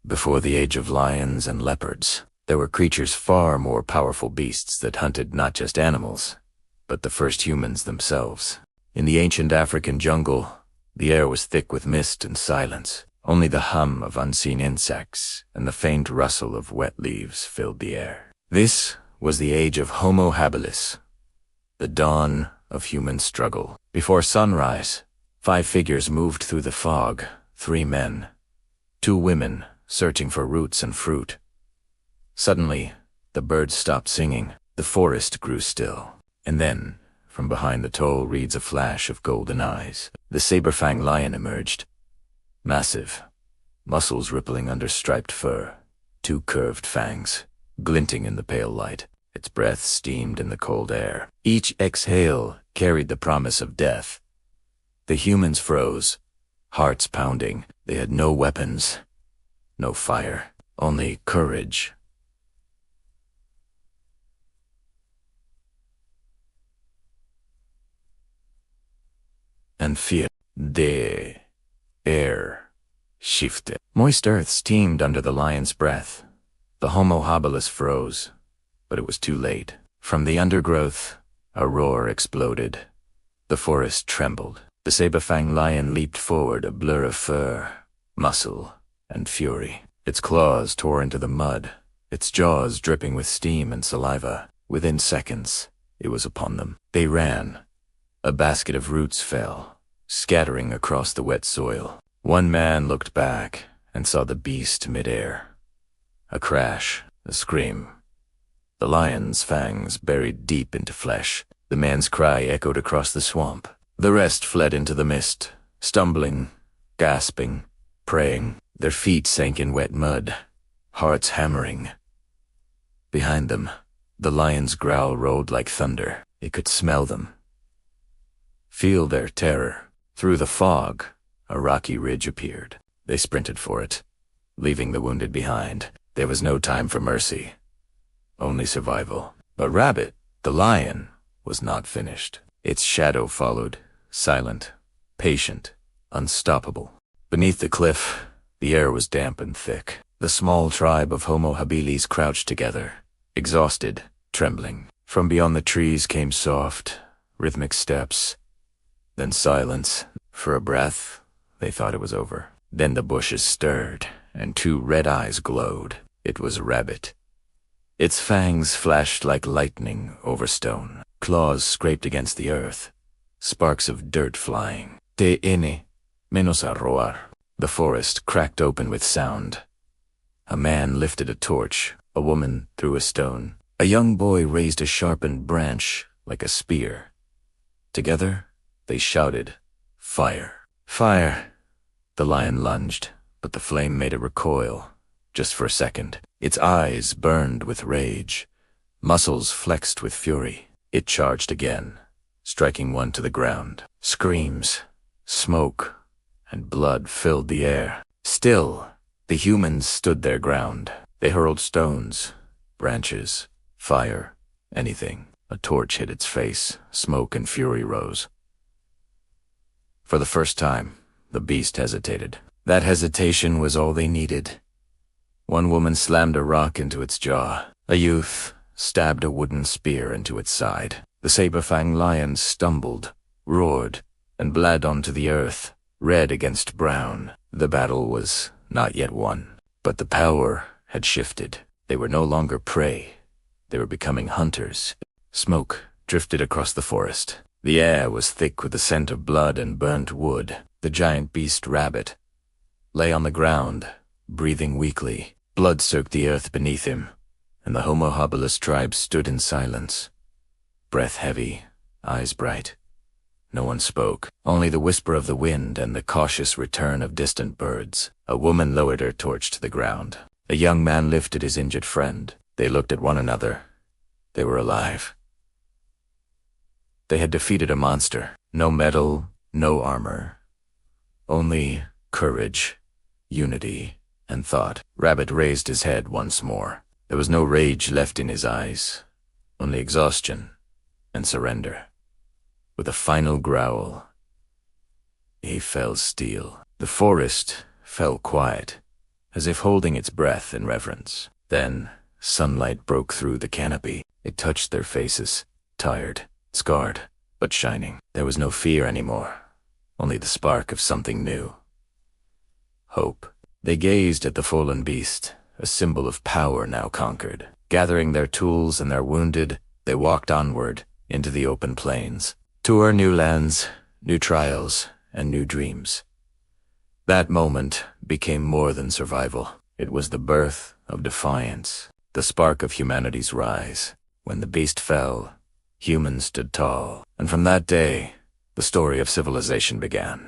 Before the age of lions and leopards, there were creatures far more powerful beasts that hunted not just animals, but the first humans themselves. In the ancient African jungle, the air was thick with mist and silence. Only the hum of unseen insects and the faint rustle of wet leaves filled the air. This was the age of Homo habilis, the dawn of human struggle. Before sunrise, 5 figures moved through the fog, 3 men, 2 women searching for roots and fruit. Suddenly, the birds stopped singing, the forest grew still, and then, from behind the tall reeds a flash of golden eyes, the saber-fanged lion emerged. Massive, muscles rippling under striped fur, 2 curved fangs, glinting in the pale light. Its breath steamed in the cold air. Each exhale carried the promise of death. The humans froze, hearts pounding. They had no weapons, no fire, only courage. And fear. The air shifted. Moist earth steamed under the lion's breath. The Homo habilis froze, but it was too late. From the undergrowth, a roar exploded. The forest trembled. The saber-fanged lion leaped forward, a blur of fur, muscle, and fury. Its claws tore into the mud, its jaws dripping with steam and saliva. Within seconds, it was upon them. They ran. A basket of roots fell, scattering across the wet soil. One man looked back and saw the beast midair. A crash, a scream. The lion's fangs buried deep into flesh. The man's cry echoed across the swamp. The rest fled into the mist, stumbling, gasping, praying. Their feet sank in wet mud, hearts hammering. Behind them, the lion's growl rolled like thunder. It could smell them, feel their terror. Through the fog, a rocky ridge appeared. They sprinted for it, leaving the wounded behind. There was no time for mercy, only survival. But Rabbit, the lion, was not finished. Its shadow followed, silent, patient, unstoppable. Beneath the cliff, the air was damp and thick. The small tribe of Homo habilis crouched together, exhausted, trembling. From beyond the trees came soft, rhythmic steps, then silence. For a breath, they thought it was over. Then the bushes stirred, and 2 red eyes glowed. It was Rabbit. Its fangs flashed like lightning over stone. Claws scraped against the earth, sparks of dirt flying. Te menos a roar. The forest cracked open with sound. A man lifted a torch. A woman threw a stone. A young boy raised a sharpened branch like a spear. Together, they shouted, "Fire! Fire!" The lion lunged, but the flame made it recoil, just for a second. Its eyes burned with rage, muscles flexed with fury. It charged again, striking one to the ground. Screams, smoke, and blood filled the air. Still, the humans stood their ground. They hurled stones, branches, fire, anything. A torch hit its face, smoke and fury rose. For the first time, the beast hesitated. That hesitation was all they needed. One woman slammed a rock into its jaw. A youth stabbed a wooden spear into its side. The saber-fanged lion stumbled, roared, and bled onto the earth, red against brown. The battle was not yet won, but the power had shifted. They were no longer prey. They were becoming hunters. Smoke drifted across the forest. The air was thick with the scent of blood and burnt wood. The giant beast Rabbit lay on the ground, breathing weakly. Blood soaked the earth beneath him, and the Homo habilis tribe stood in silence, breath heavy, eyes bright. No one spoke, only the whisper of the wind and the cautious return of distant birds. A woman lowered her torch to the ground. A young man lifted his injured friend. They looked at one another. They were alive. They had defeated a monster. No medal, no armor. Only courage, unity, and thought. Rabbit raised his head once more. There was no rage left in his eyes, only exhaustion and surrender. With a final growl, he fell still. The forest fell quiet, as if holding its breath in reverence. Then, sunlight broke through the canopy. It touched their faces, tired, scarred, but shining. There was no fear anymore, only the spark of something new. Hope. They gazed at the fallen beast, a symbol of power now conquered. Gathering their tools and their wounded, they walked onward into the open plains. Toward new lands, new trials, and new dreams. That moment became more than survival. It was the birth of defiance, the spark of humanity's rise. When the beast fell, humans stood tall. And from that day, the story of civilization began.